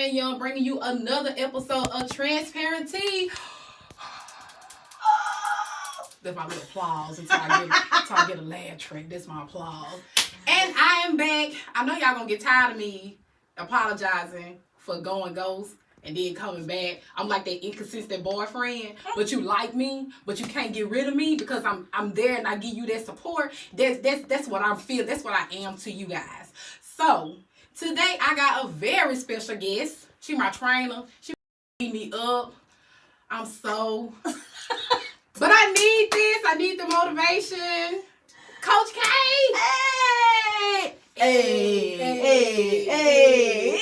Sherran Young bringing you another episode of Transparency. That's my little applause until I get a laugh track. That's my applause. And I am back. I know y'all gonna get tired of me apologizing for going ghost and then coming back. I'm like that inconsistent boyfriend, but you like me, but you can't get rid of me because I'm there and I give you that support. That's what I feel. That's what I am to you guys. So today I got a very special guest. She my trainer. She beat me up. I'm so but I need this. I need the motivation. Coach K. Hey. Hey.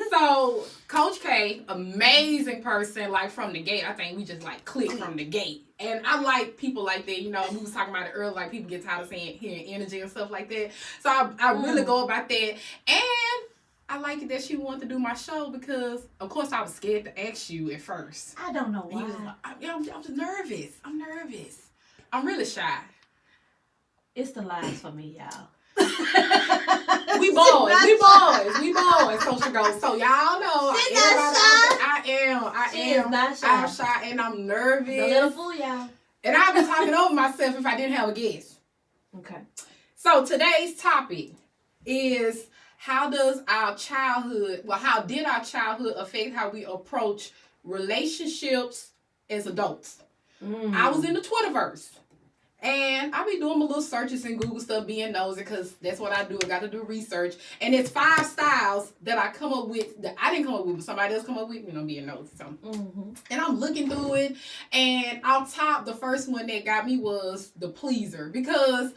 So, Coach K, amazing person, like from the gate. I think we just like click from the gate. And I like people like that. You know, we was talking about it earlier, like people get tired of hearing energy and stuff like that. So I really go about that. And I like it that she wanted to do my show because, of course, I was scared to ask you at first. I don't know why. I'm just nervous. I'm nervous. I'm really shy. It's the lies for me, y'all. We boys. Social goes. So y'all know. I am not shy. I'm shy and I'm nervous. Don't let them fool y'all. And I've been talking over myself if I didn't have a guest. Okay. So today's topic is how did our childhood affect how we approach relationships as adults? I was in the Twitterverse. And I be doing my little searches and Google stuff, being nosy, because that's what I do. I got to do research. And it's 5 styles that I come up with, that I didn't come up with, but somebody else come up with, being nosy. So. And I'm looking through it. And off top, the first one that got me was the pleaser. Because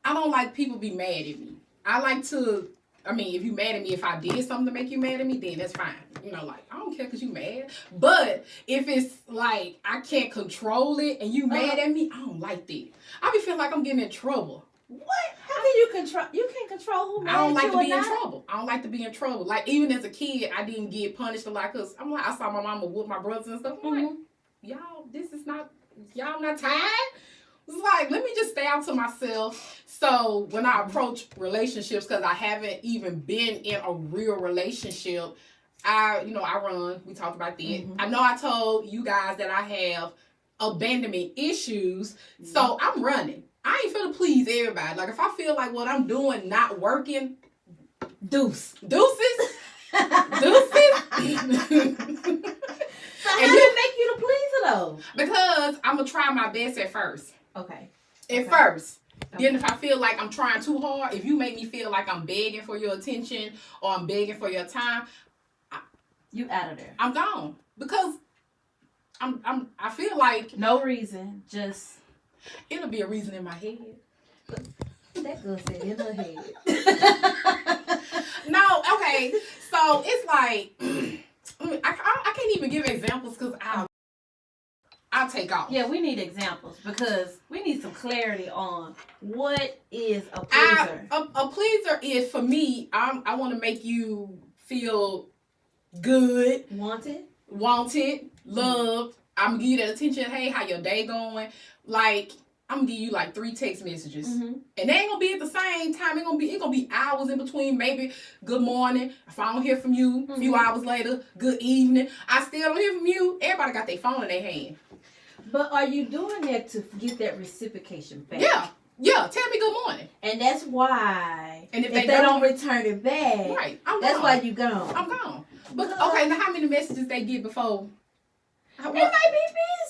I don't like people be mad at me. I like to, if you mad at me, if I did something to make you mad at me, then that's fine. I don't care because you mad. But if it's like I can't control it and you mad at me, I don't like that. I be feeling like I'm getting in trouble. What? How can you control? You can't control who mad at you. I don't like to be in not? trouble. I don't like to be in trouble. Like, even as a kid, I didn't get punished a lot because I saw my mama whoop my brothers and stuff. I'm like, y'all not tired? It's like, let me just stay out to myself. So when I approach relationships, because I haven't even been in a real relationship, I run. We talked about that. I know I told you guys that I have abandonment issues, so I'm running. I ain't finna please everybody. Like, if I feel like what I'm doing not working, deuces. So how do it make you the pleaser though? Because I'm gonna try my best at first. Okay. First. Then if I feel like I'm trying too hard, if you make me feel like I'm begging for your attention or I'm begging for your time, you out of there. I'm gone. Because I feel like no reason, just it'll be a reason in my head. That girl said in her head. No, okay. So it's like I can't even give examples because I'll take off. Yeah, we need examples because we need some clarity on what is a pleaser. A pleaser is, for me, I want to make you feel good, wanted, loved. I'm gonna give you that attention. Hey, how your day going? Like, I'm gonna give you like 3 text messages, and they ain't gonna be at the same time. It's gonna be hours in between. Maybe good morning. If I don't hear from you, a few hours later, good evening. I still don't hear from you. Everybody got their phone in their hand. But are you doing that to get that reciprocation back? Yeah. Tell me good morning. And that's why. And if they don't return it back, right? That's why you gone. I'm gone. But okay, now how many messages they get before? They might be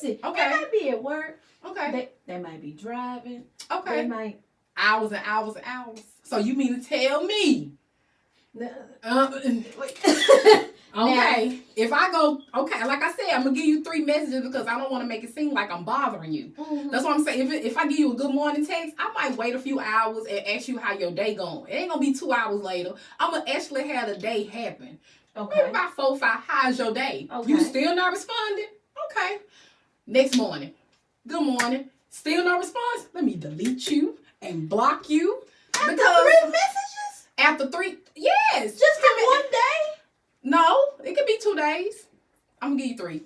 busy. Okay. They might be at work. Okay. They might be driving. Okay. They might hours and hours and hours. So you mean to tell me? Okay. If I go, like I said, I'm gonna give you 3 messages because I don't want to make it seem like I'm bothering you. That's what I'm saying. If I give you a good morning text, I might wait a few hours and ask you how your day going. It ain't gonna be 2 hours later. I'm gonna actually have the day happen. Okay. Maybe about 4 or 5. How's your day? Okay. You still not responding? Okay. Next morning. Good morning. Still no response? Let me delete you and block you. After 3 messages? After 3, yes. Just in one day? No, it could be 2 days. I'm gonna give you 3.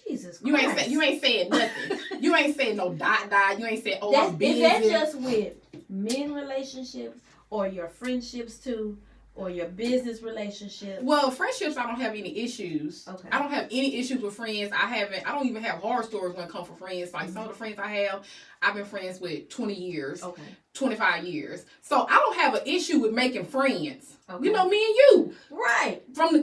Jesus Christ. You ain't said nothing. You ain't said no dot. You ain't said, I'm busy. Is that just with men relationships or your friendships too? Or your business relationship? Well, friendships, I don't have any issues. Okay. I don't have any issues with friends. I don't even have horror stories when it comes to friends. Like some of the friends I have, I've been friends with 20 years, 25 years. So I don't have an issue with making friends. Okay. You know, me and you. Right. From the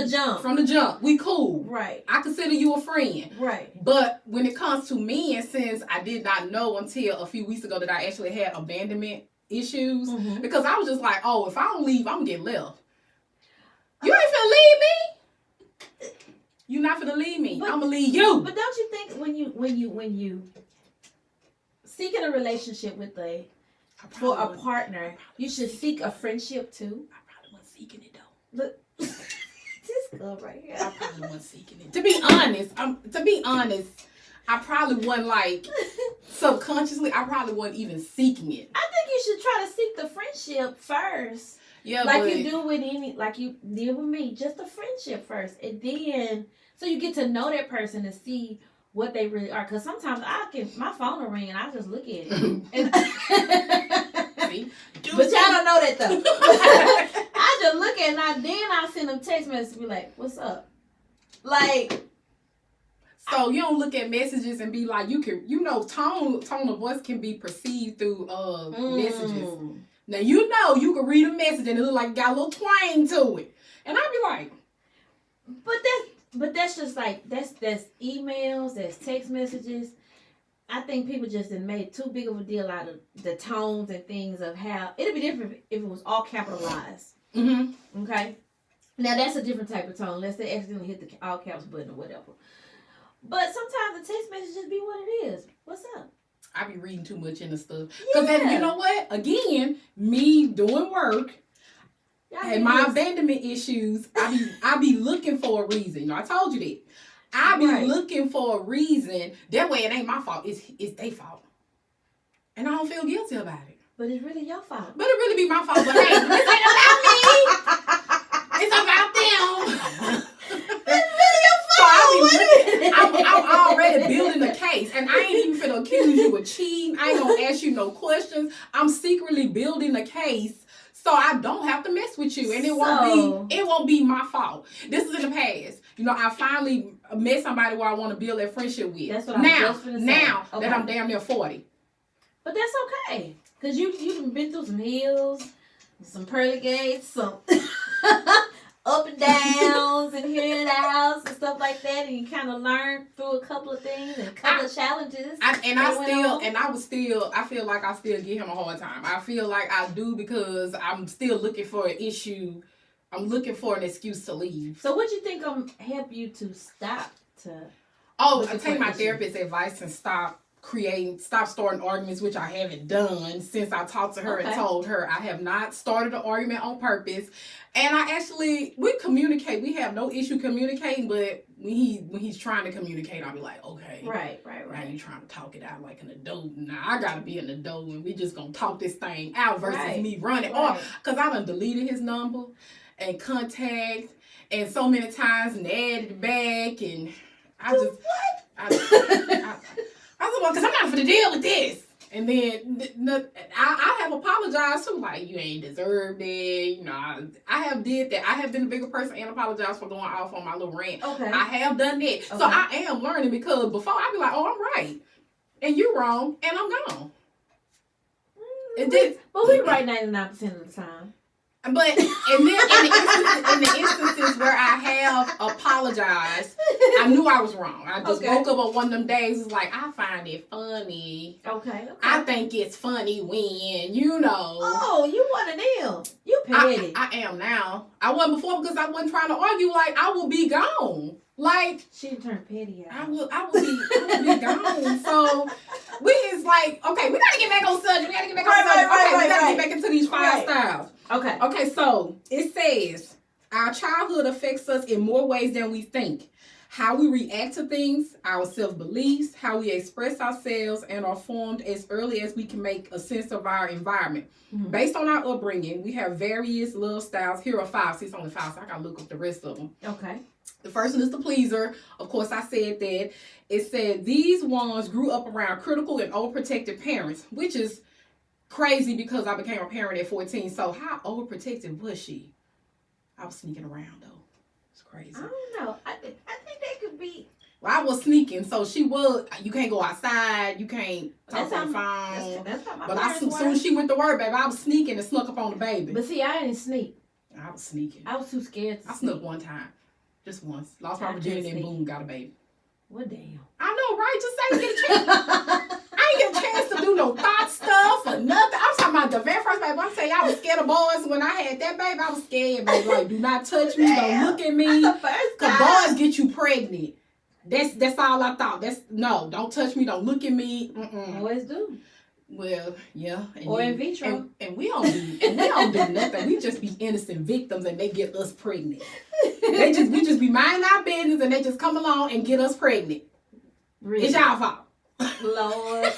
jump. From the jump. We cool. Right. I consider you a friend. Right. But when it comes to men, since I did not know until a few weeks ago that I actually had abandonment issues, because I was just like, oh, if I don't leave, I'm gonna get left. You ain't finna leave me. You not finna leave me. I'm gonna leave you. But don't you think when you seeking a relationship with a partner, you should seek a friendship too? I probably wasn't seeking it though. Look, this girl right here. I probably wasn't seeking it. To be honest, I probably wasn't like subconsciously. I probably wasn't even seeking it. I think you should try to seek the friendship first. Yeah, like you do with like you did with me. Just a friendship first, and then so you get to know that person and see what they really are. Because sometimes my phone will ring and I just look at it. And but y'all don't know that though. I just look at it and I send them text messages be like, "What's up?" Like. So you don't look at messages and be like, tone of voice can be perceived through messages. Now you can read a message and it look like it got a little twang to it, and I'd be like, but that's just like that's emails, that's text messages. I think people just made too big of a deal out of the tones and things of how it'd be different if it was all capitalized. Okay, now that's a different type of tone. Let's say accidentally hit the all caps button or whatever. But sometimes the text message just be what it is. What's up? I be reading too much into stuff. Because then, you know what? Again, me doing work and my abandonment issues, I be looking for a reason. You know, I told you that. I be looking for a reason. That way it ain't my fault. It's their fault. And I don't feel guilty about it. But it's really your fault. But it really be my fault. But hey, this ain't about me. It's about them. I'm already building a case, and I ain't even finna accuse you of cheating. I ain't gonna ask you no questions. I'm secretly building a case so I don't have to mess with you, and it won't be my fault. This is in the past. You know, I finally met somebody where I want to build that friendship with. That's what I'm just finna say. Now that I'm damn near 40. But that's okay, cause you've been through some hills, some pearly gates, some. Up and downs and here and out and stuff like that, and you kind of learn through a couple of things and a couple of challenges. I feel like I still give him a hard time. I feel like I do because I'm still looking for an issue. I'm looking for an excuse to leave. So what you think help you to stop I take my therapist's advice and stop starting arguments, which I haven't done since I talked to her and told her I have not started an argument on purpose. And we communicate. We have no issue communicating, but when he's trying to communicate, I'll be like, okay. Right. Now you trying to talk it out like an adult. Now I gotta be an adult and we just gonna talk this thing out versus me running off. Cause I done deleted his number and contact and so many times and added it back, and I was like, because I'm not going to deal with this. And then I have apologized too. Like, you ain't deserved it. You know, I have did that. I have been a bigger person and apologized for going off on my little rant. Okay. I have done that. Okay. So I am learning, because before I'd be like, oh, I'm right. And you wrong. And I'm gone. But we right 99% of the time. But and then in the instances where I have apologized, I knew I was wrong. I just woke up on one of them days. It's like, I find it funny. Okay. I think it's funny when, you know. Oh, you one of them. You petty. I am now. I wasn't before because I wasn't trying to argue. Like, I will be gone. Like, she turned petty out. I will be gone. So it's like, okay, we gotta get back on subject. We gotta get back into these 5 styles. Okay, so it says our childhood affects us in more ways than we think. How we react to things, our self-beliefs, how we express ourselves, and are formed as early as we can make a sense of our environment. Mm-hmm. Based on our upbringing, we have various love styles. Here are 5. See, it's only 5, so I gotta look up the rest of them. Okay. The first one is the pleaser. Of course, I said that. It said these ones grew up around critical and overprotective parents, which is crazy because I became a parent at 14. So how overprotective was she? I was sneaking around though. It's crazy. I don't know. I think that could be. Well, I was sneaking, so she was. You can't go outside. You can't talk on the phone. That's how my But parents were. soon as she went to work, baby, I was sneaking and snuck up on the baby. But see, I didn't sneak. I was sneaking. I was too scared to I sneak. snuck one time, just once. Lost my virginity and boom, got a baby. Well, damn. I know, right? Just say get a chance. I ain't get a chance to do no thought stuff or nothing. I'm talking about the very first baby. I'm saying I was scared of boys when I had that baby. I was scared, baby. Like, do not touch me. Don't look at me. Cause boys get you pregnant. That's all I thought. Don't touch me. Don't look at me. Boys do. Well, yeah. Or in vitro. And we don't do nothing. We just be innocent victims and they get us pregnant. We just be minding our business and they just come along and get us pregnant. Really? It's y'all fault. Lord.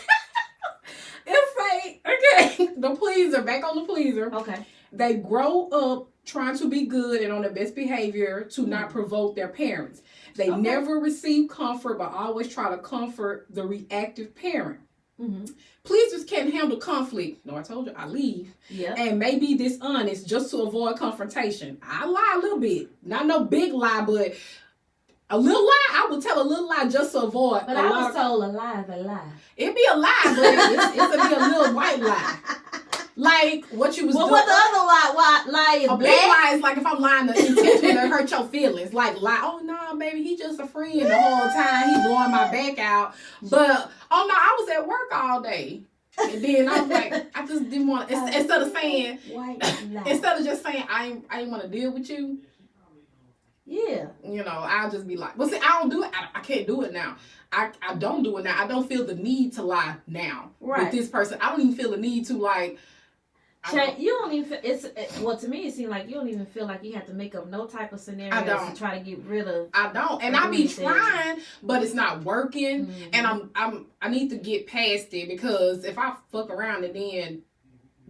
It's like, okay. The pleaser, back on the pleaser. Okay. They grow up trying to be good and on their best behavior to not provoke their parents. They never receive comfort, but always try to comfort the reactive parent. Mm-hmm. Pleasers can't handle conflict. No, I told you, I leave. Yeah. And may be dishonest just to avoid confrontation. I lie a little bit. Not no big lie, but a little lie. I will tell a little lie just to avoid. But I was told a lie is a lie. It'd be a lie, but it'll be a little white lie. Like what you was doing. What the other lie is a black? big lie is like if I'm lying to intentionally hurt your feelings. Like lie, oh no, baby, he just a friend the whole time. He blowing my back out. But oh no, I was at work all day. And then I was like, I just didn't want to, instead of saying white lie. Instead of just saying I ain't want to deal with you. Yeah. You know, I'll just be like, well see, I don't do it. I can't do it now. I don't do it now. I don't feel the need to lie now with this person. I don't even feel the need to like. You don't even feel, well, to me it seems like you don't even feel like you have to make up no type of scenario to try to get rid of. I don't, and I be trying, but it's not working. Mm-hmm. And I need to get past it because if I fuck around and then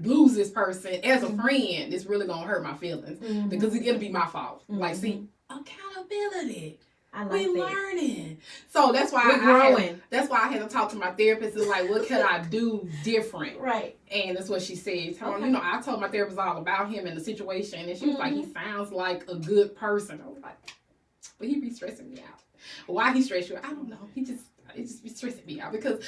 lose this person as a friend, it's really gonna hurt my feelings because it'll be my fault. Like, see, accountability. I like we that. Learning. So that's why we're growing. That's why I had to talk to my therapist and like, what could I do different? Right. And that's what she said. You know, I told my therapist all about him and the situation, and she was like, he sounds like a good person. I was like, but he be stressing me out. Why he stress you out? I don't know. It just be stressing me out because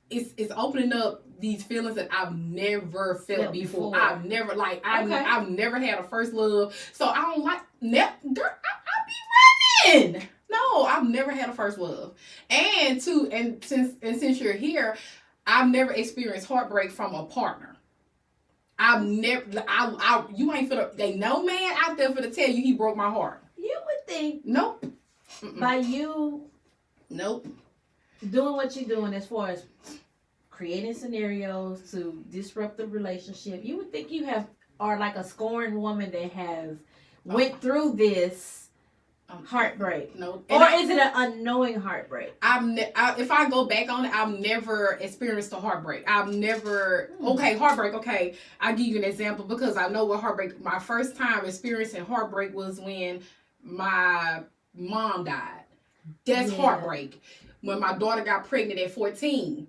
it's opening up these feelings that I've never felt before. I've never I've never had a first love. So I don't like I be running. No, I've never had a first love. And since you're here, I've never experienced heartbreak from a partner. I've never you ain't they no man out there for to tell you he broke my heart. You would think nope. By you doing what you're doing as far as creating scenarios to disrupt the relationship, you would think you are like a scorned woman that has went through this heartbreak. No. Or is it an unknowing heartbreak? If I go back on it, I've never experienced a heartbreak. I've never heartbreak. Okay, I'll give you an example because I know what heartbreak. My first time experiencing heartbreak was when my mom died. That's heartbreak. When my daughter got pregnant at 14,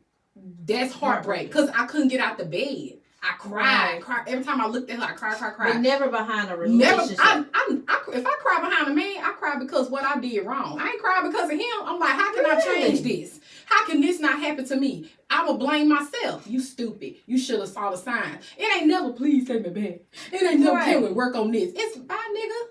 that's heartbreak because I couldn't get out the bed. I cried. Every time I looked at her, I cried. But never behind a relationship. If I cry behind a man, I cry because what I did wrong. I ain't crying because of him. I'm like, how can I change this? How can this not happen to me? I will blame myself. You stupid. You should have saw the signs. It ain't never, please take me back. It ain't never, can we work on this? It's bye, nigga.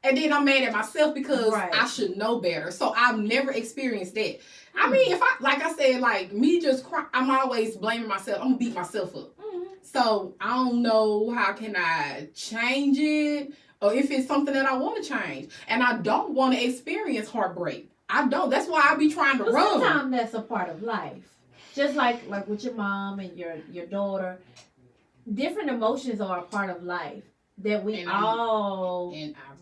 And then I'm mad at myself because I should know better. So I've never experienced that. I mean, if like I said, like me just cry, I'm always blaming myself. I'm gonna beat myself up. So I don't know how can I change it or if it's something that I want to change. And I don't want to experience heartbreak. I don't. That's why I be trying to run. Sometimes that's a part of life. Just like with your mom and your daughter. Different emotions are a part of life that we all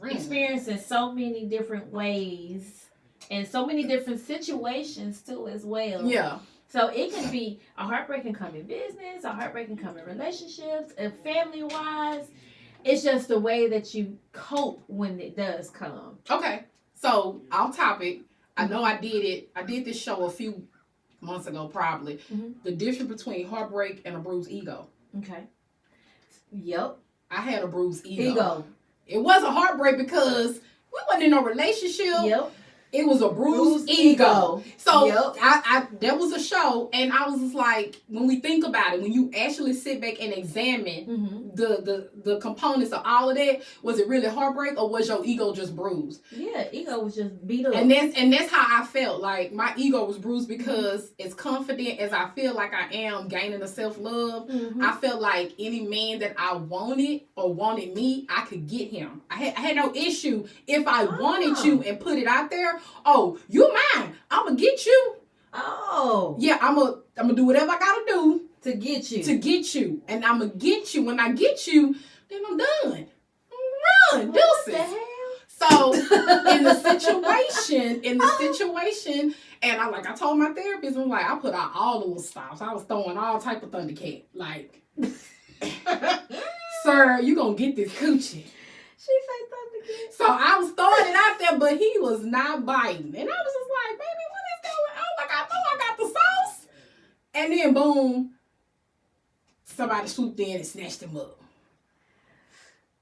experience in so many different ways and so many different situations too as well. Yeah. So it can be a heartbreak can come in business, a heartbreak can come in relationships, and family-wise. It's just the way that you cope when it does come. Okay. So, off topic, I know I did it. I did this show a few months ago, probably. The difference between heartbreak and a bruised ego. Okay. Yep. I had a bruised ego. It was a heartbreak because we wasn't in a relationship. Yep. It was a bruised ego. So Yep. I there was a show, and I was just like, when we think about it, when you actually sit back and examine the components of all of that, was it really heartbreak or was your ego just bruised? Yeah, ego was just beat up. And that's how I felt. Like my ego was bruised because as confident as I feel like I am gaining a self-love, I felt like any man that I wanted or wanted me, I could get him. I had no issue if I wanted you and put it out there. Oh, you mine. I'm gonna get you. Oh. Yeah, I'm gonna do whatever I gotta do to get you. And I'm gonna get you. When I get you, then I'm done. I'm run, What the deuces. hell? So in the situation, and I told my therapist, I'm like, I put out all the little stops. I was throwing all type of Thundercat. Like, sir, you gonna get this coochie. She said Thundercat. So I was throwing it out there, but he was not biting. And I was just like, baby, what is going on? Like, I know I got the sauce. And then boom, somebody swooped in and snatched him up.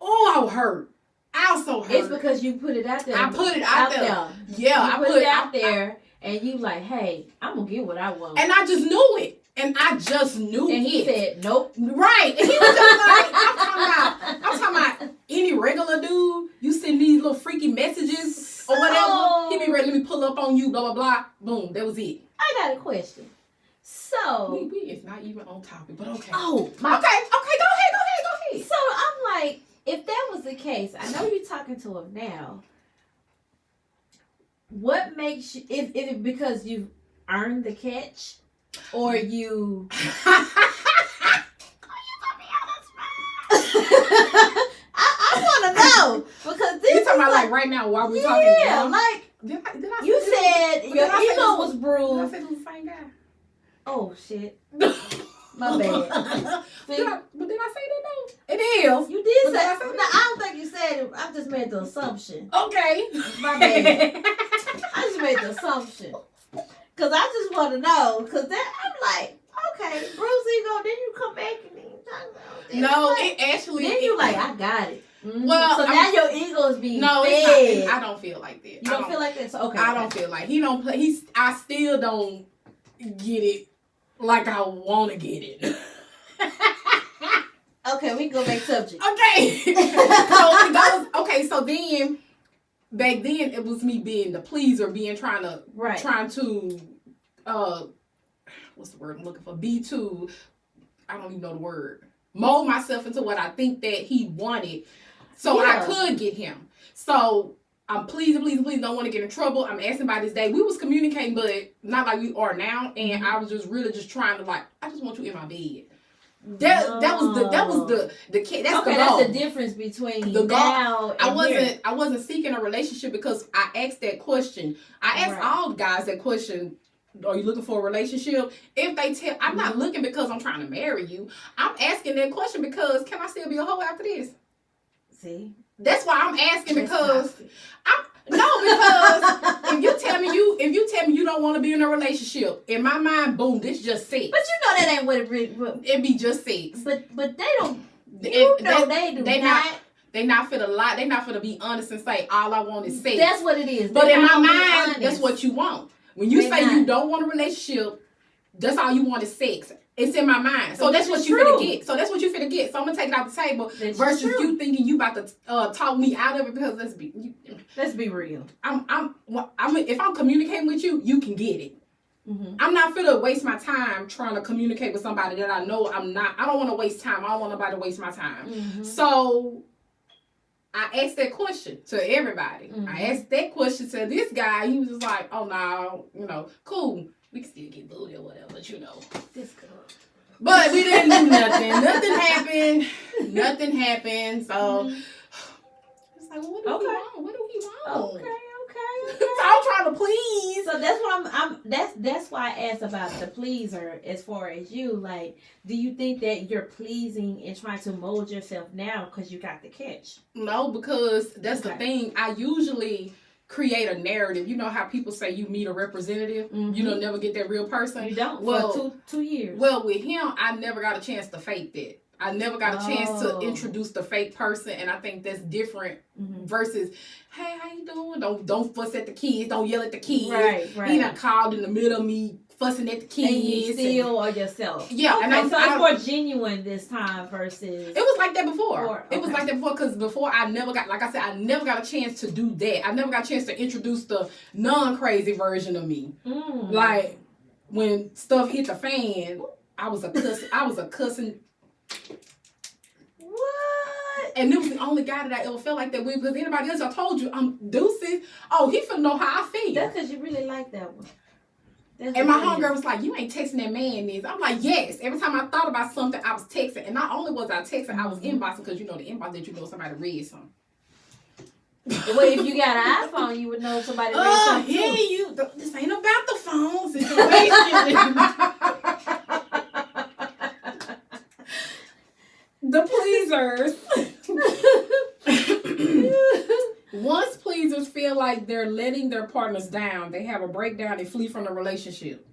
Oh, I was hurt. I was so hurt. It's because you put it out there. I put it out there. Yeah, I put it out there, and you like, hey, I'm gonna get what I want. And I just knew it. And he said, nope. Right. And he was just like, I'm talking about any regular dude, you send these little freaky messages or whatever, he be ready, let me pull up on you, blah, blah, blah. Boom, that was it. I got a question. So. It's not even on topic, but okay. Oh, okay, go ahead. So I'm like, if that was the case, I know you're talking to him now. What makes you, if it because you earned the catch, or you? I want to know because this. You talking about like right now while we're talking? Yeah, like did I you said your ego was bruised. Did I say it was the same guy? Oh shit. My bad. But did I say that though? It is. You did say. I don't think you said it. I just made the assumption. Okay. My bad. I just made the assumption. Cause I just want to know. Cause then I'm like, okay, bruise ego. Then you come back and then you talk about this. No, like, it actually. Then you like, I got it. Mm-hmm. Well, so now your ego is being no, fed. it's not. I don't feel like that. You don't feel like that. So okay. I don't feel like he don't play. I still don't get it like I want to get it. Okay, we can go back subject. Okay. So then back then it was me being the pleaser, trying to what's the word I'm looking for? B2. I don't even know the word. Mold myself into what I think that he wanted so I could get him. So I'm pleasing, don't want to get in trouble. I'm asking about his day. We was communicating, but not like we are now. And I was just really just trying to I just want you in my bed. That was the kid. That's the goal. That's the difference between the now and I wasn't seeking a relationship because I asked that question. I asked all the guys that question. Are you looking for a relationship? If they tell, I'm not looking because I'm trying to marry you. I'm asking that question because can I still be a hoe after this? See, that's why I'm asking because if you tell me you don't want to be in a relationship, in my mind, boom, this just sex. But you know that ain't what it really. It be just sex. But they don't. They do not. They not for the lie. They not for to be honest and say all I want is sex. That's what it is. But in my mind, that's what you want. When you say you don't want a relationship, that's all you want is sex. It's in my mind. So that's what you finna get. So I'm gonna take it off the table versus you thinking you about to talk me out of it because let's be real. If I'm communicating with you, you can get it. Mm-hmm. I'm not finna waste my time trying to communicate with somebody that I know I'm not. I don't want to waste time. I don't want nobody to waste my time. Mm-hmm. So I asked that question to everybody. Mm-hmm. I asked that question to this guy. He was just like, oh, no, cool. We can still get booty or whatever, but this girl. But we didn't do nothing. Nothing happened. So it's like, well, what do he want? What do he want? Okay. So I'm trying to please. So that's what that's why I asked about the pleaser as far as you. Like, do you think that you're pleasing and trying to mold yourself now because you got the catch? No, because that's the thing. I usually create a narrative. You know how people say you meet a representative, you don't never get that real person. You don't. Well, for two years. Well, with him, I never got a chance to fake that. I never got a chance to introduce the fake person, and I think that's different versus, hey, how you doing? Don't fuss at the kids. Don't yell at the kids. Right. He not called in the middle of me fussing at the kids. And you still are yourself. Yeah. Okay, and so it's more genuine this time versus... It was like that before. Okay. It was like that before because before I never got, like I said, I never got a chance to do that. I never got a chance to introduce the non-crazy version of me. Like, when stuff hit the fan, I was a cussing... What? And it was the only guy that I ever felt like that with, because anybody else, I told you, I'm deuces. Oh, he finna know how I feel. That's because you really like that one. And my homegirl was like, you ain't texting that man this. I'm like, yes. Every time I thought about something, I was texting. And not only was I texting, I was inboxing, because you know the inbox that you know somebody read something. Well, if you got an iPhone, you would know somebody read something too. This ain't about the phone situation. The pleasers. Once pleasers feel like they're letting their partners down, they have a breakdown and flee from the relationship.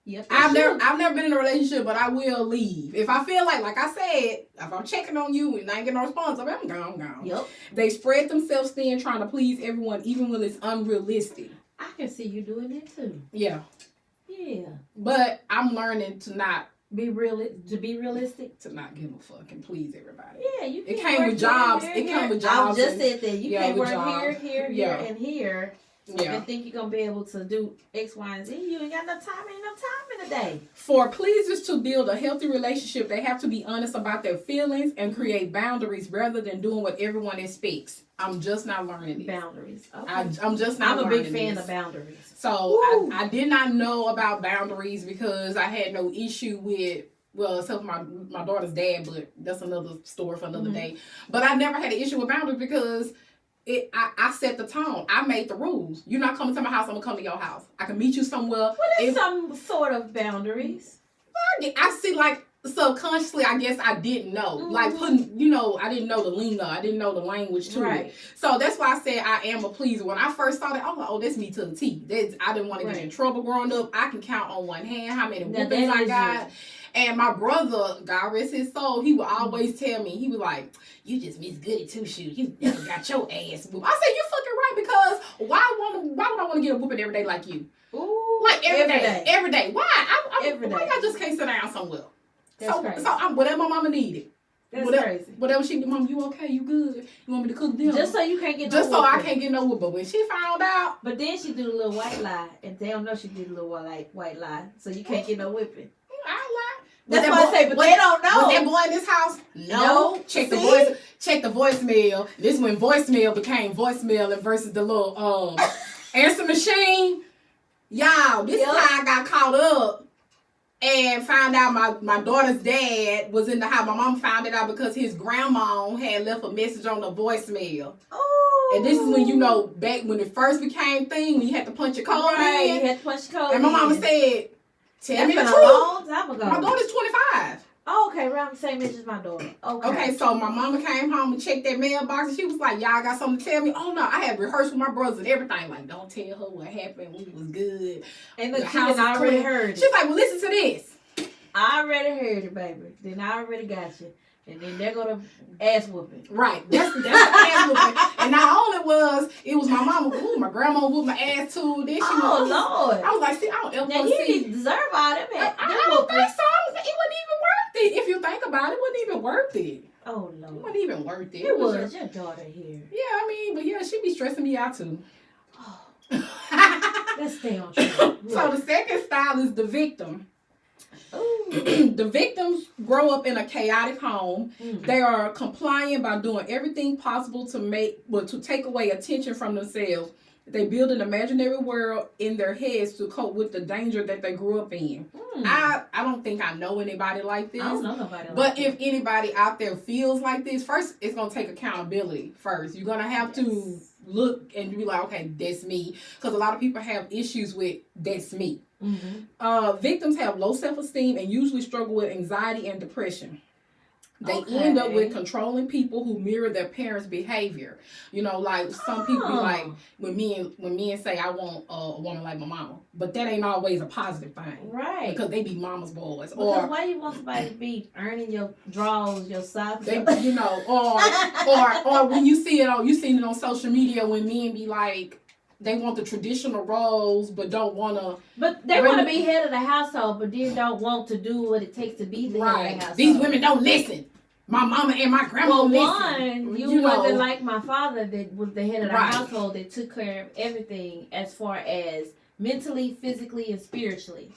Yep. I've never been in a relationship, but I will leave. If I feel like I said, if I'm checking on you and I ain't getting no response, I'm gone. Yep. They spread themselves thin trying to please everyone, even when it's unrealistic. I can see you doing that too. Yeah. Yeah. But I'm learning to not be realistic. To not give a fuck and please everybody. Yeah, you can. It came with jobs. It came with jobs. I just said that you can't work jobs. here, and here. Yeah. And think you're gonna be able to do X, Y, and Z. You ain't got enough time. Ain't enough time in the day. For pleasers to build a healthy relationship, they have to be honest about their feelings and create boundaries rather than doing what everyone expects. I'm just not learning this. Boundaries. Okay. I'm just not. I'm a big learning fan this. of boundaries. So I did not know about boundaries because I had no issue with. Well, except for my daughter's dad, but that's another story for another day. But I never had an issue with boundaries because I set the tone. I made the rules. You're not coming to my house, I'm going to come to your house. I can meet you somewhere. Well, there's some sort of boundaries. I see, like, subconsciously, I guess I didn't know. Like, putting, I didn't know the lingo. I didn't know the language to it. So that's why I said I am a pleaser. When I first saw that, I was like, oh, that's me to the T. I didn't want to get in trouble growing up. I can count on one hand how many whoopings I got. And my brother, God rest his soul, he would always tell me, he was like, you just miss goody two-shoes. You never got your ass whooped. I said, you fucking right, because why would I want to get a whooping every day like you? Ooh, like every day. Why? Every day. Why I just can't sit down somewhere? That's crazy. So whatever my mama needed. That's crazy. Whatever she did, Mom, you okay? You good? You want me to cook dinner? Just so you can't get Just so I can't get no whoop. But when she found out. But then she did a little white lie. And they don't know she did a little white lie. So you can't get no whipping. I lied. That's what I say, but they don't know. Was that boy in this house? No. Check the voicemail. This when voicemail became voicemail and versus the little answer machine. Y'all, this is how I got caught up and found out my daughter's dad was in the house. My mom found it out because his grandma had left a message on the voicemail. Oh. And this is when, back when it first became thing, when you had to punch your code in. You had to punch your code and my mama said, tell me the truth. A long time ago. My daughter's 25. Oh, okay, around the same age as my daughter. Okay, so my mama came home and checked that mailbox, and she was like, y'all got something to tell me? Oh, no, I had rehearsed with my brothers and everything. Like, don't tell her what happened. We was good. And the house I already heard it. She's like, well, listen to this. I already heard it, baby. Then I already got you. And then they're going to ass whooping. Right. That's the ass whooping. And not only it was my mama. Ooh, my grandma whooped my ass too. Then she Lord. I was like, see, I don't ever now, you didn't deserve all them. I don't think so. It wasn't even worth it. If you think about it, it wasn't even worth it. Oh, Lord. It wasn't even worth it. It was your daughter here. Yeah, but yeah, she be stressing me out too. Oh. Let's stay on track. So the second style is the victim. The victims grow up in a chaotic home. They are compliant by doing everything possible to take away attention from themselves. They build an imaginary world in their heads to cope with the danger that they grew up in. I don't think I know anybody like this. I don't know nobody like But this. if anybody out there feels like this, first, it's going to take accountability first. You're going to have to look and be like, okay, that's me. Because a lot of people have issues with that's me. Victims have low self-esteem and usually struggle with anxiety and depression. They end up with controlling people who mirror their parents' behavior. You know, like some people be like, when men say, I want a woman like my mama. But that ain't always a positive thing. Right. Because they be mama's boys. Because why you want somebody to be earning your drawers, your socks? They, you know, or when you see it on social media when men be like, they want the traditional roles, but don't want to. But they want to be head of the household, but then don't want to do what it takes to be the head of the household. These women don't listen. My mama and my grandma listen. You wasn't like my father that was the head of the household that took care of everything as far as mentally, physically, and spiritually.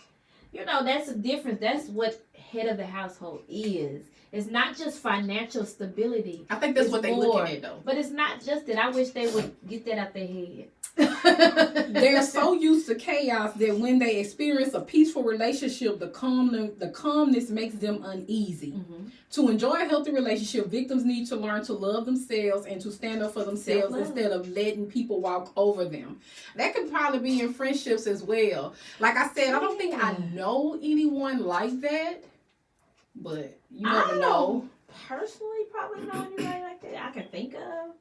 You know, that's a difference. That's what head of the household is. It's not just financial stability. I think that's what they're looking at, though. But it's not just that. I wish they would get that out their head. They're so used to chaos that when they experience a peaceful relationship, the calmness makes them uneasy. Mm-hmm. To enjoy a healthy relationship, victims need to learn to love themselves and to stand up for themselves instead of letting people walk over them. That could probably be in friendships as well. Like I said, I don't think I know anyone like that, but you never know. Personally, probably know anybody like that I can think of.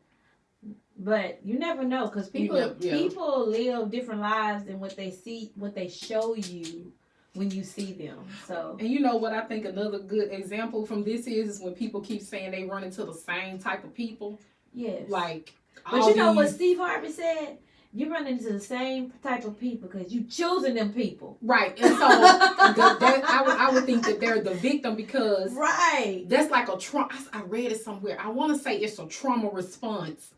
But you never know, because people live different lives than what they see, what they show you when you see them. So, and you know what I think another good example from this is when people keep saying they run into the same type of people. Yes. Like, but you know what Steve Harvey said? You run into the same type of people because you choosing them people. Right. And so I would think that they're the victim because that's like a trauma. I read it somewhere. I want to say it's a trauma response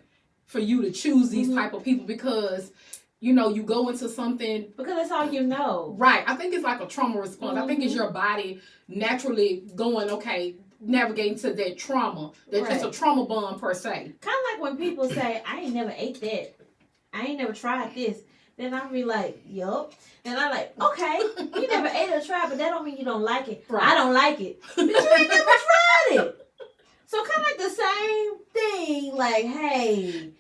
for you to choose these type of people because, you know, you go into something. Because that's all you know. Right. I think it's like a trauma response. I think it's your body naturally going, okay, navigating to that trauma. That's just a trauma bond per se. Kind of like when people say, I ain't never ate that. I ain't never tried this. Then I'll be like, yup. And I'm like, okay, you never ate or tried, but that don't mean you don't like it. Right. I don't like it. But you ain't never tried it. So kind of like the same thing, like, hey,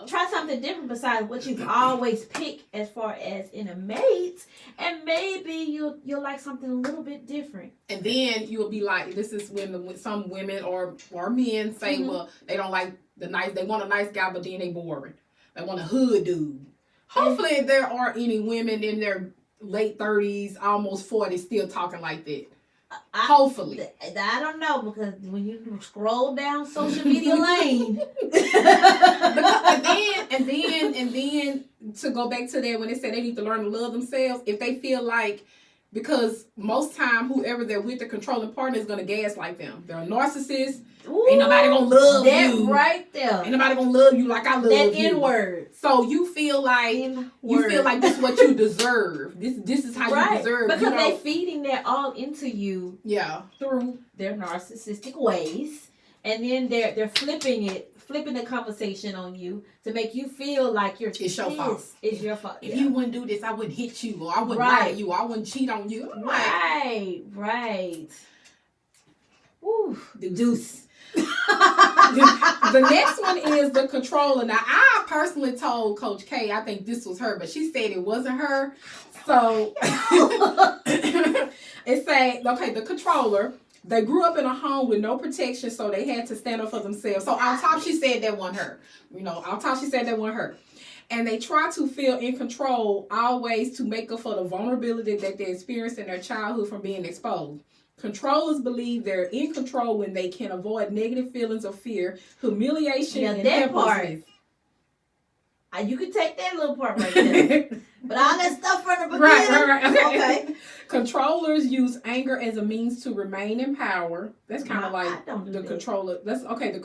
try something different besides what you've always picked as far as in a mate, and maybe you'll like something a little bit different. And then you'll be like, this is when some women or men say, well, they don't like they want a nice guy, but then they boring. They want a hood dude. Hopefully there aren't any women in their late 30s, almost 40s, still talking like that. Hopefully. I don't know, because when you scroll down social media lane. and then to go back to that, when they say they need to learn to love themselves, if they feel like, because most time whoever they're with, the controlling partner, is going to gaslight them. They're a narcissist. Ooh, ain't nobody going to love you. That right there. Ain't nobody going to love you like I love that you. That N-word. So you feel like this is what you deserve. This is how you deserve. Because they're feeding that all into you. Yeah. Through their narcissistic ways. And then they're flipping the conversation on you to make you feel like it's your fault. It's your fault. If you wouldn't do this, I wouldn't hit you, or I wouldn't lie to you, or I wouldn't cheat on you. Right. Ooh, the deuce. The next one is the controller. Now, I personally told Coach K, I think this was her, but she said it wasn't her. So it said, okay, the controller. They grew up in a home with no protection, so they had to stand up for themselves. So on top, she said that wasn't her. And they try to feel in control, always to make up for the vulnerability that they experienced in their childhood from being exposed. Controllers believe they're in control when they can avoid negative feelings of fear, humiliation, and helplessness. You could take that little part right there. But all that stuff from the beginning. Right. Okay. Controllers use anger as a means to remain in power. That's kind of like the controller. That's okay.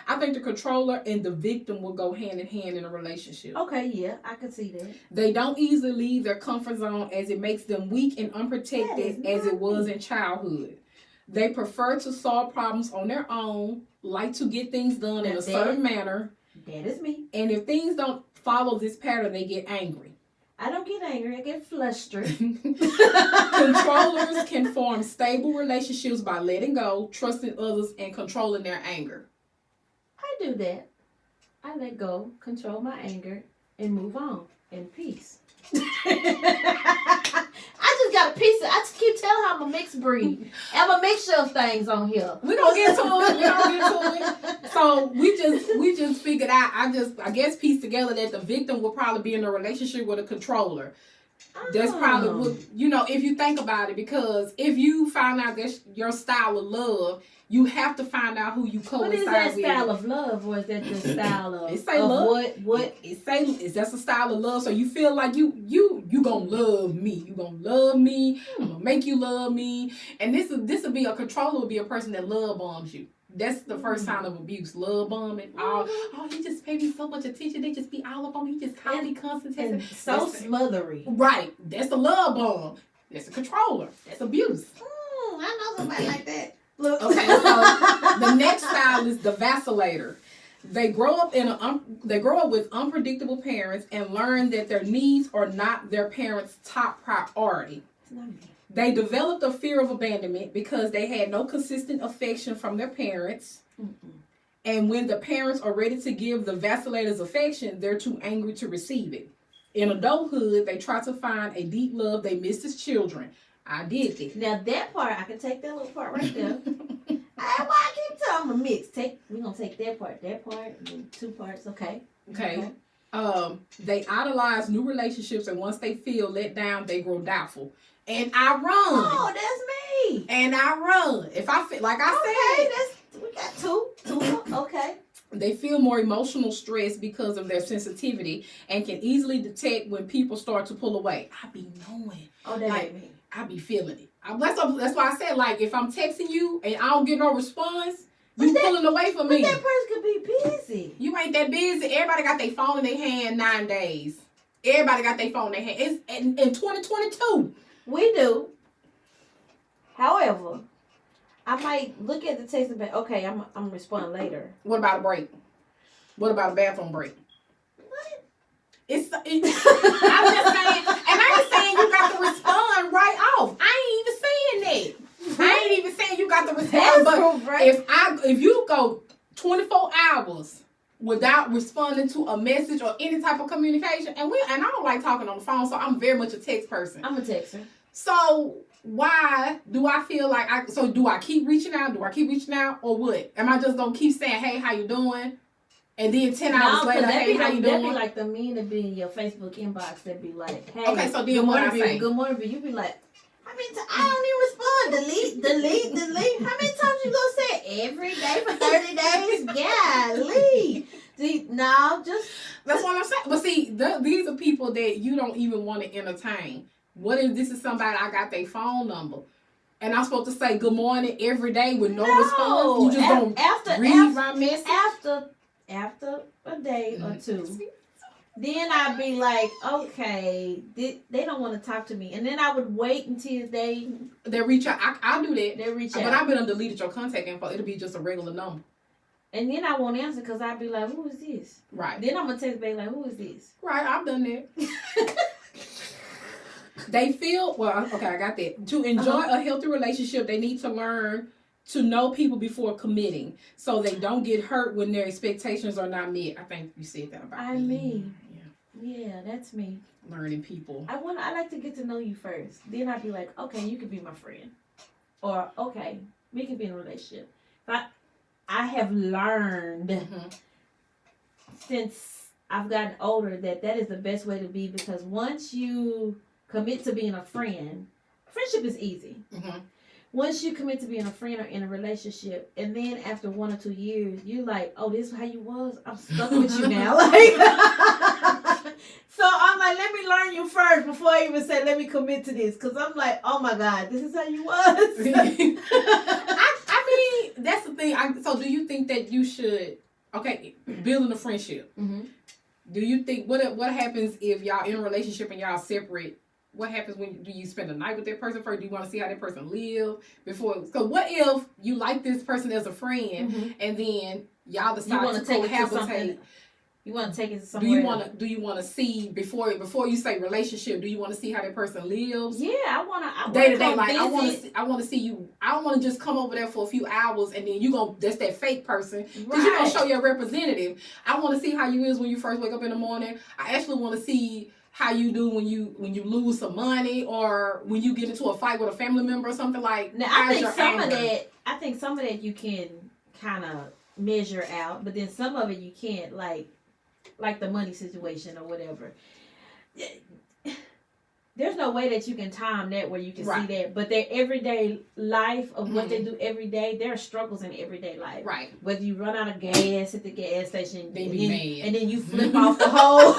I think the controller and the victim will go hand in hand in a relationship. Okay, yeah, I can see that. They don't easily leave their comfort zone as it makes them weak and unprotected as it was in childhood. They prefer to solve problems on their own, like to get things done in a certain manner. That is me. And if things don't follow this pattern, they get angry. I don't get angry. I get flustered. Controllers can form stable relationships by letting go, trusting others, and controlling their anger. I do that. I let go, control my anger, and move on in peace. I just got a piece of. I keep telling her I'm a mixed breed. I'm a mixture of things on here. We gonna get to it. So we just figured out. I guess pieced together that the victim would probably be in a relationship with a controller. That's probably what, if you think about it, because if you find out that's your style of love, you have to find out who you coincide with. What is that style of love, or is that the style of, it say love. What? It say is that's a style of love. So you feel like you gonna love me. You gonna love me. I'm gonna make you love me. And this will be a controller. Will be a person that love bombs you. That's the first sign of abuse. Love bombing. Oh, he just paid me so much attention. They just be all up on me. He just call me constant. And so smothery. Right. That's the love bomb. That's a controller. That's abuse. I know somebody like that. Look. Okay, so the next style is the vacillator. They grow up with unpredictable parents and learn that their needs are not their parents' top priority. They developed a fear of abandonment because they had no consistent affection from their parents. And when the parents are ready to give the vacillator's affection, they're too angry to receive it. In adulthood, they try to find a deep love they missed as children. I did this. Now that part, I can take that little part right there. Why I keep telling them a mix? We're gonna take that part, and then 2 parts. Okay. They idolize new relationships, and once they feel let down, they grow doubtful. And I run. Oh, that's me. And I run. If I feel like I said, we got two. Okay. They feel more emotional stress because of their sensitivity and can easily detect when people start to pull away. I be knowing. Oh, that ain't me. I be feeling it. That's why I said, like, if I'm texting you and I don't get no response, you pulling away from me. But that person could be busy. You ain't that busy. Everybody got their phone in their hand 9 days. Everybody got their phone in their hand. It's in 2022. We do. However, I might look at the text and be, okay, I'm responding later. What about a break? What about a bathroom break? What? I'm just saying, and I ain't saying you got to respond right off. I ain't even saying that. I ain't even saying you got to respond. But if you go 24 hours without responding to a message or any type of communication, and I don't like talking on the phone, so I'm very much a text person. I'm a texter. So why do I feel like do I keep reaching out? Or what? Am I just gonna keep saying, hey, how you doing? And then 10 hours later, hey, how you doing? That'd be like the men that be in your Facebook inbox that be like, hey, okay, so then what I say? Good morning, you be like, I don't even respond. Delete. How many times you gonna say every day for 30 days? Golly. See, no, just that's what I'm saying. But see, these are people that you don't even want to entertain. What if this is somebody I got their phone number and I'm supposed to say good morning every day with no response? You just don't read my message? After a day or two, then I'd be like, okay, they don't want to talk to me. And then I would wait until they reach out. I'll do that. They reach out. But I've been deleted your contact info. It'll be just a regular number. And then I won't answer because I'd be like, who is this? Right. Then I'm going to text back like, who is this? Right, I've done that. They feel, okay, I got that. To enjoy a healthy relationship, they need to learn to know people before committing so they don't get hurt when their expectations are not met. I think you said that about me. Yeah, that's me. Learning people. I like to get to know you first. Then I'd be like, okay, you could be my friend. Or, okay, we could be in a relationship. But I have learned since I've gotten older that is the best way to be, because once you commit to being a friend, friendship is easy. Once you commit to being a friend or in a relationship, and then after 1 or 2 years, you're like, oh, this is how you was? I'm stuck with you now. So I'm like, let me learn you first before I even say, let me commit to this. Because I'm like, oh my God, this is how you was. I mean, that's the thing. So do you think that you should, building a friendship, do you think, what happens if y'all in a relationship and y'all separate? What happens do you spend the night with that person first? Do you want to see how that person live before? So what if you like this person as a friend and then y'all decide to cohabitate? You want to take it to somewhere? Do you want to see before you say relationship? Do you want to see how that person lives? Yeah, I want day to day. Like I want to see you. I don't want to just come over there for a few hours and then that's that fake person because you're gonna show your representative. I want to see how you is when you first wake up in the morning. I actually want to see how you do when you lose some money or when you get into a fight with a family member or something like. Now I think some of that. I think some of that you can kind of measure out, but then some of it you can't, like the money situation or whatever. There's no way that you can time that where you can see that, but their everyday life of what they do every day, there are struggles in everyday life. Right. Whether you run out of gas at the gas station, and then you flip off the hole.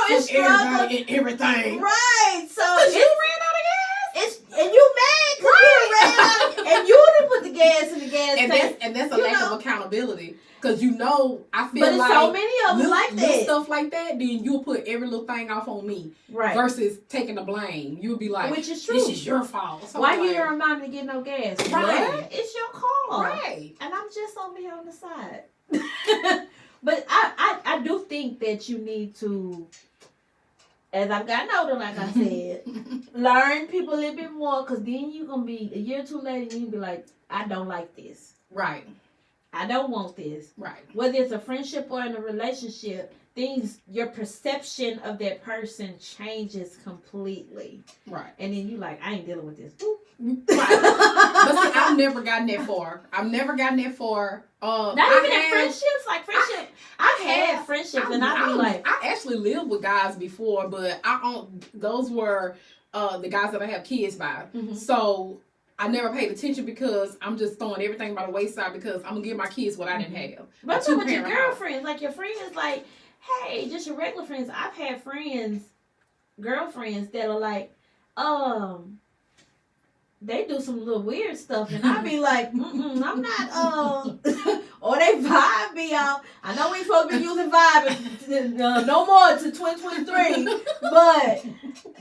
It's struggle and everything. Right. So you ran out of gas. And you mad because you ran out, and you didn't put the gas in the gas tank. And that's a lack of accountability. Because I feel but like so many of them like that. Stuff like that, then you'll put every little thing off on me. Right. Versus taking the blame. You'll be like, which is true. This is your fault. So why you didn't remind me to get no gas? Right. What? It's your call. Right. And I'm just over here on the side. But I do think that you need to, as I've gotten older, like I said, learn people a little bit more, because then you're going to be a year or two later and you'll be like, I don't like this. Right. I don't want this. Right. Whether it's a friendship or in a relationship, your perception of that person changes completely. Right. And then you like, I ain't dealing with this. Right. But see, I've never gotten that far. Not even in friendships. Like friendship. I've had friendships and I'd be like, I actually lived with guys before, but those were the guys that I have kids by. Mm-hmm. So I never paid attention because I'm just throwing everything by the wayside because I'm gonna give my kids what I didn't have. But I'm talking about your girlfriends, like your friends, like, hey, just your regular friends. I've had girlfriends that are like, they do some little weird stuff, and I be like, I'm not, or they vibe me out. I know we ain't supposed to be using vibe no more to 2023, but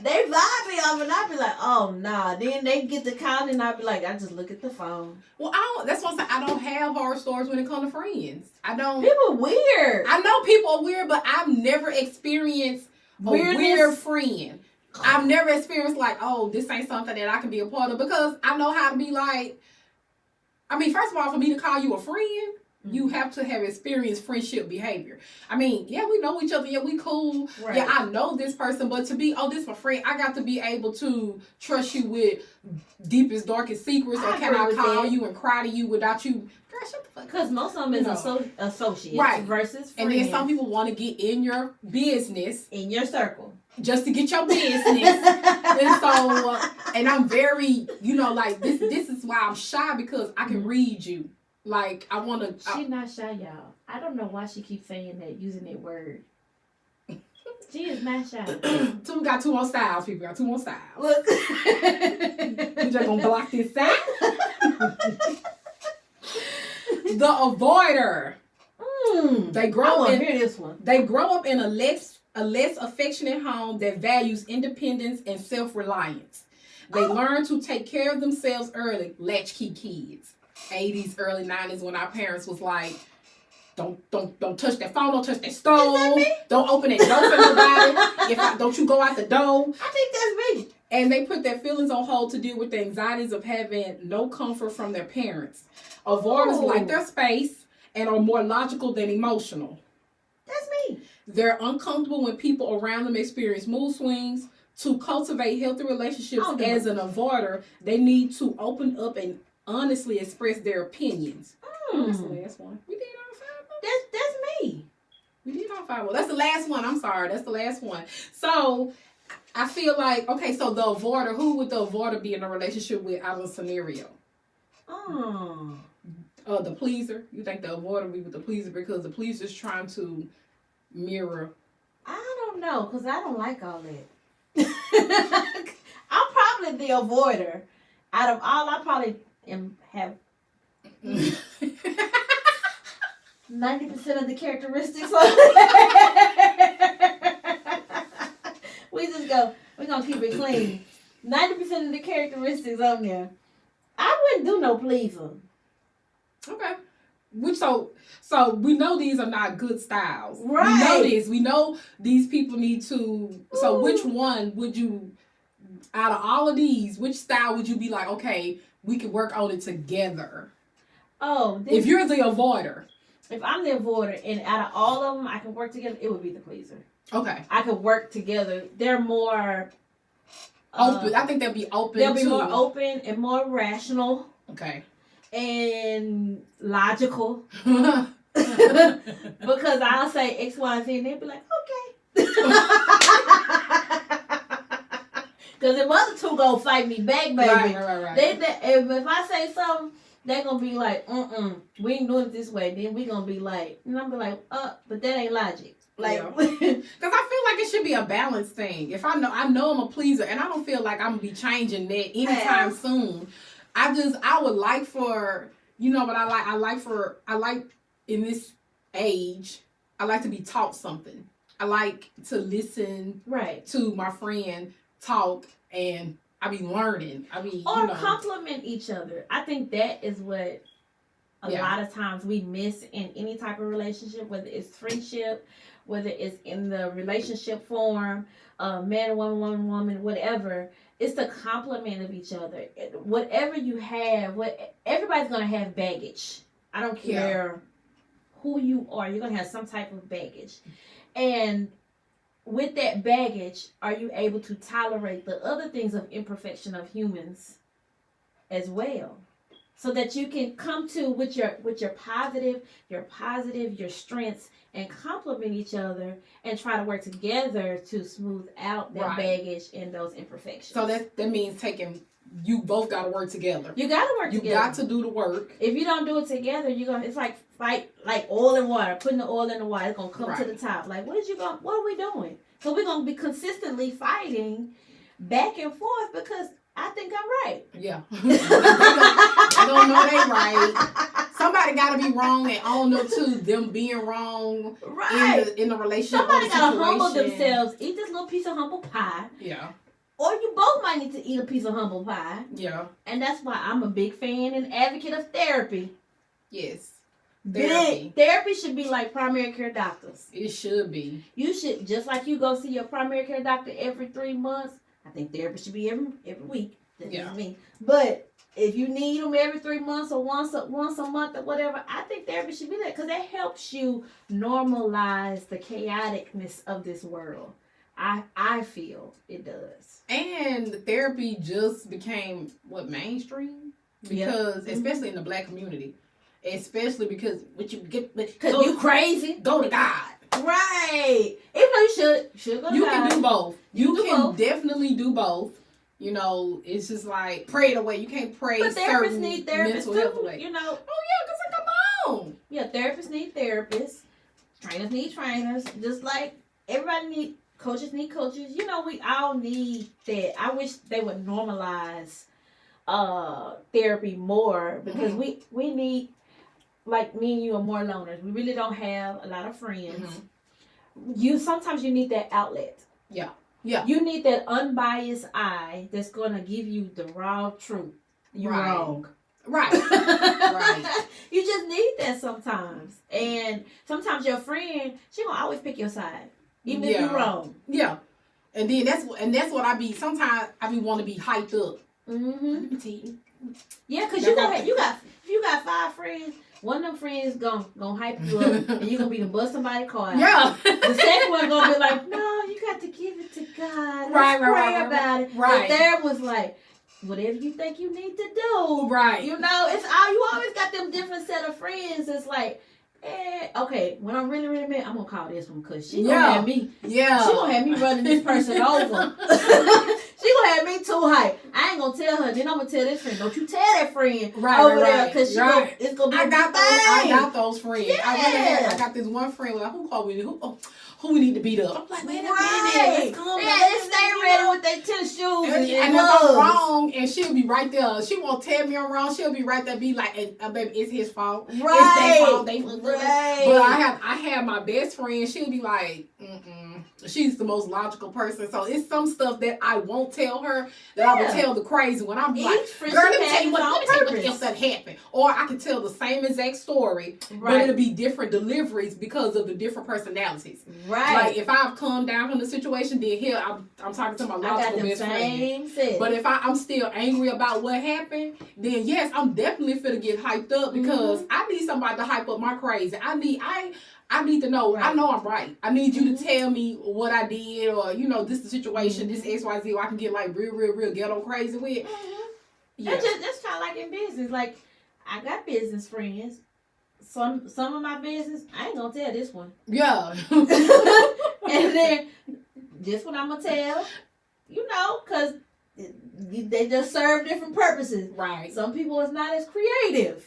they vibe me off, and I be like, oh nah. Then they get the count, and I be like, I just look at the phone. Well, that's what I'm saying. I don't have horror stories when it comes to friends. I don't. People weird. I know people are weird, but I've never experienced a weird friend. I've never experienced like, oh, this ain't something that I can be a part of, because I know how to be like, I mean, first of all, for me to call you a friend, you have to have experienced friendship behavior. I mean, yeah, we know each other. Yeah, we cool. Right. Yeah, I know this person. But to be, this my friend, I got to be able to trust you with deepest, darkest secrets. Or can I call you and cry to you without you? Girl, shut the fuck up. Because most of them is associates versus friends. And then some people want to get in your business. In your circle. Just to get your business. And so, and I'm very, like, this is why I'm shy, because I can read you. Like, I want to. She's not shy, y'all. I don't know why she keeps saying that, using that word. She is not shy. We got two more styles, people. Got two more styles. Look. You just gonna block this side? The avoider. They grow up. Hear this one. They grow up in a less affectionate home that values independence and self-reliance. They learn to take care of themselves early. Latchkey kids. 80s, early 90s, when our parents was like, don't touch that phone, don't touch that stove, don't open that door for nobody. Don't you go out the door. I think that's me. And they put their feelings on hold to deal with the anxieties of having no comfort from their parents. Avoiders like their space and are more logical than emotional. That's me. They're uncomfortable when people around them experience mood swings. To cultivate healthy relationships as an avoider, they need to open up and honestly express their opinions. That's the last one. We did all 5 of them. That's me. We did all 5 of them. That's the last one. I'm sorry. That's the last one. So I feel like, okay, so the avoider, who would the avoider be in a relationship with out of a scenario? The pleaser. You think the avoider be with the pleaser because the pleaser is trying to mirror? I don't know, because I don't like all that. I'm probably the avoider. Out of all, I probably have 90% of the characteristics. We're going to keep it clean. 90% of the characteristics on there. I wouldn't do no pleaser. Okay. So we know these are not good styles. Right. We know this. We know these people need to. So which one would you, out of all of these, which style would you be like, okay, we could work on it together? Oh. If you're the avoider. if I'm the avoider and out of all of them I can work together, it would be the pleaser. Okay. I could work together. They're more open. I think they'll be open. They'll be more open and more rational. Okay. And logical. Because I'll say X, Y, and Z and they'll be like, okay. Because the other two gonna fight me back, baby. Right. If I say something, they're gonna be like, we ain't doing it this way. Then we gonna be like, and I'm be like, but that ain't logic. Like, because I feel like it should be a balanced thing. If I know I'm a pleaser, and I don't feel like I'm gonna be changing that anytime soon. I would like for, you know what I like in this age, I like to be taught something. I like to listen to my friend talk, and I be learning. Compliment each other. I think that is what a lot of times we miss in any type of relationship, whether it's friendship, whether it's in the relationship form, man, woman, whatever. It's the compliment of each other. Whatever you have, everybody's gonna have baggage. I don't care who you are. You're gonna have some type of baggage, and with that baggage, are you able to tolerate the other things of imperfection of humans as well? So that you can come to with your positive, your strengths, and complement each other and try to work together to smooth out that baggage and those imperfections. So that means you both got to work together. You got to work together. You got to do the work. If you don't do it together, it's like fight like oil and water. Putting the oil in the water, it's gonna come to the top. Like what are we doing? So we're gonna be consistently fighting back and forth because I think I'm right. Yeah. I don't know they right. Somebody got to be wrong and own up to them being wrong in the relationship. Somebody got to humble themselves. Eat this little piece of humble pie. Yeah. Or you both might need to eat a piece of humble pie. Yeah. And that's why I'm a big fan and advocate of therapy. Yes. Therapy should be like primary care doctors. It should be. You should, just like you go see your primary care doctor every 3 months. I think therapy should be every week. That's just me. But if you need them every 3 months or once a month or whatever, I think therapy should be there because that helps you normalize the chaoticness of this world. I feel it does. And therapy just became mainstream because especially in the Black community, especially because you crazy, go to God. Right. Even though you should go to God. You can do both. You can both. Definitely do both. You know, it's just like pray it away. You can't pray but certain need therapists mental health away. You know. Oh yeah, because come on. Yeah, therapists need therapists. Trainers need trainers. Just like everybody need coaches need coaches. You know, we all need that. I wish they would normalize therapy more because we need, like me and you are more loners. We really don't have a lot of friends. Sometimes you need that outlet. Yeah. Yeah. You need that unbiased eye that's gonna give you the raw truth. You're wrong. Right. Right. You just need that sometimes. And sometimes your friend, she gonna always pick your side. Even if you're wrong. Yeah. And then that's what I be sometimes I be want to be hyped up. Yeah, because you got 5 friends. One of them friends gonna hype you up, and you gonna be the bust somebody's car. Yeah. The second one gonna be like, no, you got to give it to God. Let's pray about it. Right. The third was like, whatever you think you need to do. Right. You know, you always got them different set of friends. It's like, okay, when I'm really, really mad, I'm gonna call this one because she gonna have me. Yeah. She gonna have me running this person over. She gonna have me too hype. I ain't gonna tell her. Then I'm gonna tell this friend. Don't you tell that friend over there because it's gonna be. I got those friends. Yeah. I got this one friend. Like, who called me? Who we need to beat up? I'm like, wait a minute. Let's stay ready with their tennis shoes and if I'm wrong, and she'll be right there. She won't tell me I'm wrong. She'll be right there. Be like, baby, it's his fault. Right. It's their fault. But I have my best friend. She'll be like, She's the most logical person. So it's some stuff that I won't tell her that I will tell the crazy one. I'm like, girl, let me tell you what else that happened. Or I can tell the same exact story, but it'll be different deliveries because of the different personalities. Right. Like if I've calmed down from the situation, then here I'm talking to my logical best friend. But if I'm still angry about what happened, then yes, I'm definitely finna get hyped up because I need somebody to hype up my crazy. I need to know. Right. I know I'm right. I need you to tell me what I did, or this is the situation, this XYZ, or I can get like real ghetto crazy with. Yeah. That's kind of like in business. Like I got business friends. Some of my business, I ain't gonna tell this one. Yeah. And then this one I'm gonna tell. Because they just serve different purposes. Right. Some people is not as creative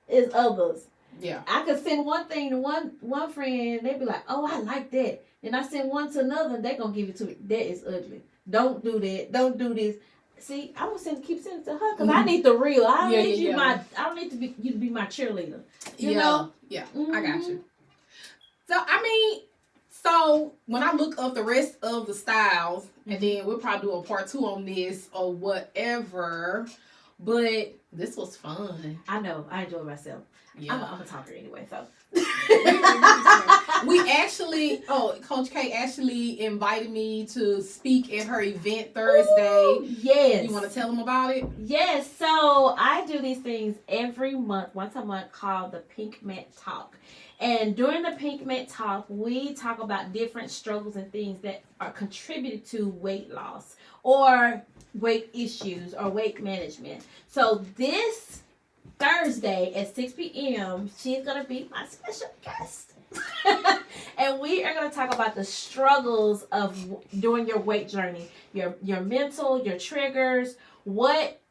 as others. Yeah. I could send one thing to one friend, they be like, oh, I like that. And I send one to another, they gonna give it to me. That is ugly. Don't do that. Don't do this. See, I'm gonna keep sending it to her because I need the real. I don't need you I don't need you to be my cheerleader. You know? Yeah. I got you. So when I look up the rest of the styles, and then we'll probably do a part 2 on this or whatever. But this was fun. I know. I enjoy myself. Yeah. I'm a talker anyway, so. We actually, Coach K actually invited me to speak at her event Thursday. Ooh, yes. You want to tell them about it? Yes. So I do these things every month, once a month, called the Pink Mat Talk. And during the Pink Mat Talk, we talk about different struggles and things that are contributed to weight loss or weight issues or weight management. So this Thursday at 6 p.m., she's going to be my special guest. And we are going to talk about the struggles of doing your weight journey, your mental, your triggers, what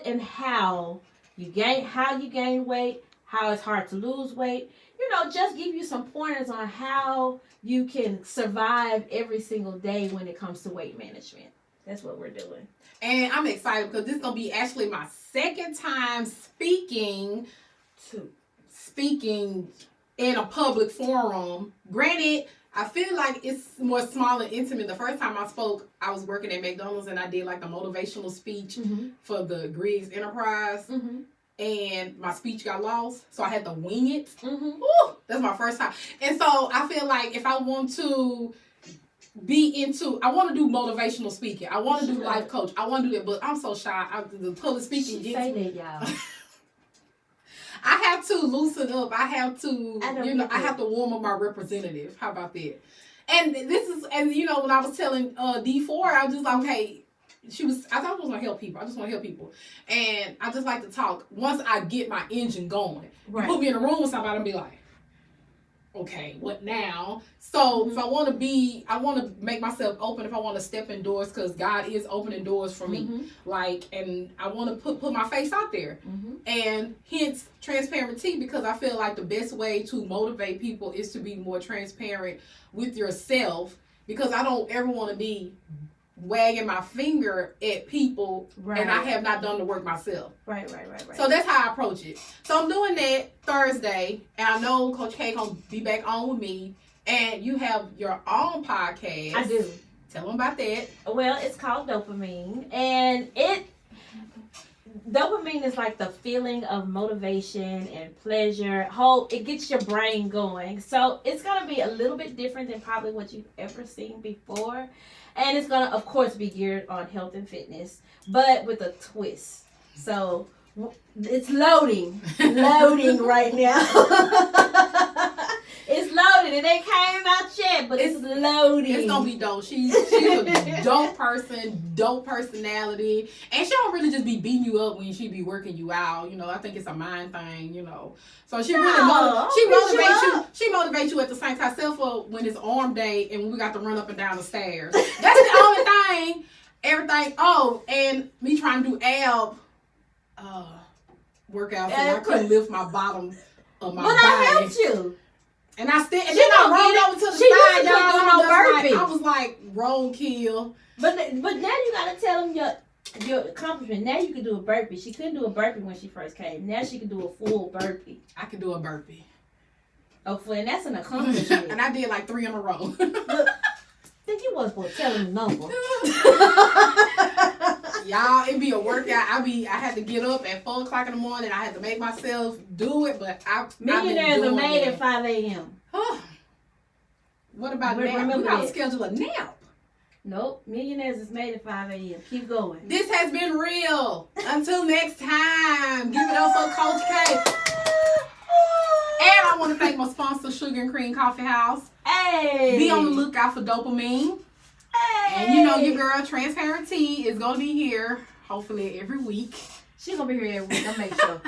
and how you gain weight, how it's hard to lose weight. Just give you some pointers on how you can survive every single day when it comes to weight management. That's what we're doing. And I'm excited because this is going to be actually my second time speaking in a public forum. Granted, I feel like it's more small and intimate. The first time I spoke, I was working at McDonald's and I did like the motivational speech for the Griggs Enterprise. And my speech got lost, so I had to wing it. Ooh, that's my first time. And so I feel like if I want to I want to do motivational speaking. I want to do life coach. I want to do that, but I'm so shy. The public speaking gets me. Y'all. I have to loosen up. I have to, I have to warm up my representative. How about that? And when I was telling D4, I was just like, okay, I thought I was going to help people. I just want to help people. And I just like to talk. Once I get my engine going, you put me in a room with somebody and be like, okay, what now? So if I want to make myself open, if I want to step in doors, because God is opening doors for me. And I want to put my face out there. And hence transparency, because I feel like the best way to motivate people is to be more transparent with yourself, because I don't ever want to be wagging my finger at people and I have not done the work myself. Right. So that's how I approach it. So I'm doing that Thursday, and I know Coach K gonna be back on with me, and you have your own podcast. I do. Tell them about that. Well, it's called Dopamine, and dopamine is like the feeling of motivation and pleasure. It gets your brain going. So it's gonna be a little bit different than probably what you've ever seen before. And it's going to, of course, be geared on health and fitness, but with a twist. So it's loading right now. It's loaded. It ain't came out yet, but it's loading. It's going to be dope. She's a dope person, dope personality. And she don't really just be beating you up when she be working you out. I think it's a mind thing, So she motivates you at the same time, except for when it's arm day and we got to run up and down the stairs. That's the only thing. Everything. Oh, and me trying to do ab workouts, and I couldn't lift my bottom of my body. But I helped you. And then I rolled over to the side. I was like, roll, kill. But now you gotta tell them your accomplishment. Now you can do a burpee. She couldn't do a burpee when she first came. Now she can do a full burpee. I can do a burpee. Oh, and that's an accomplishment. And I did like 3 in a row. Look, think you was supposed to tell him the number. Y'all, it be a workout. I had to get up at 4 o'clock in the morning. I had to make myself do it, but Millionaires are made at 5 a.m. What about nap? Remember We gotta that. schedule a nap. Nope, millionaires is made at 5 a.m. Keep going. This has been real. Until next time, give it up for Coach K. And I want to thank my sponsor, Sugar and Cream Coffee House. Hey! Be on the lookout for dopamine. Hey! And you know your girl, Transparency, is going to be here, hopefully every week. She's going to be here every week, I'll make sure.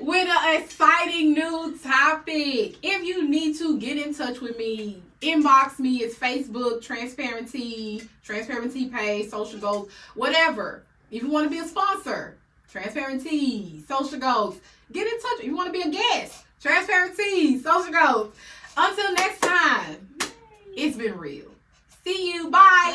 With an exciting new topic. If you need to get in touch with me, inbox me. It's Facebook, Transparency page, social goals, whatever. If you want to be a sponsor, Transparency, social goals. Get in touch. If you want to be a guest, Transparency, social goals. Until next time, it's been real. See you. Bye.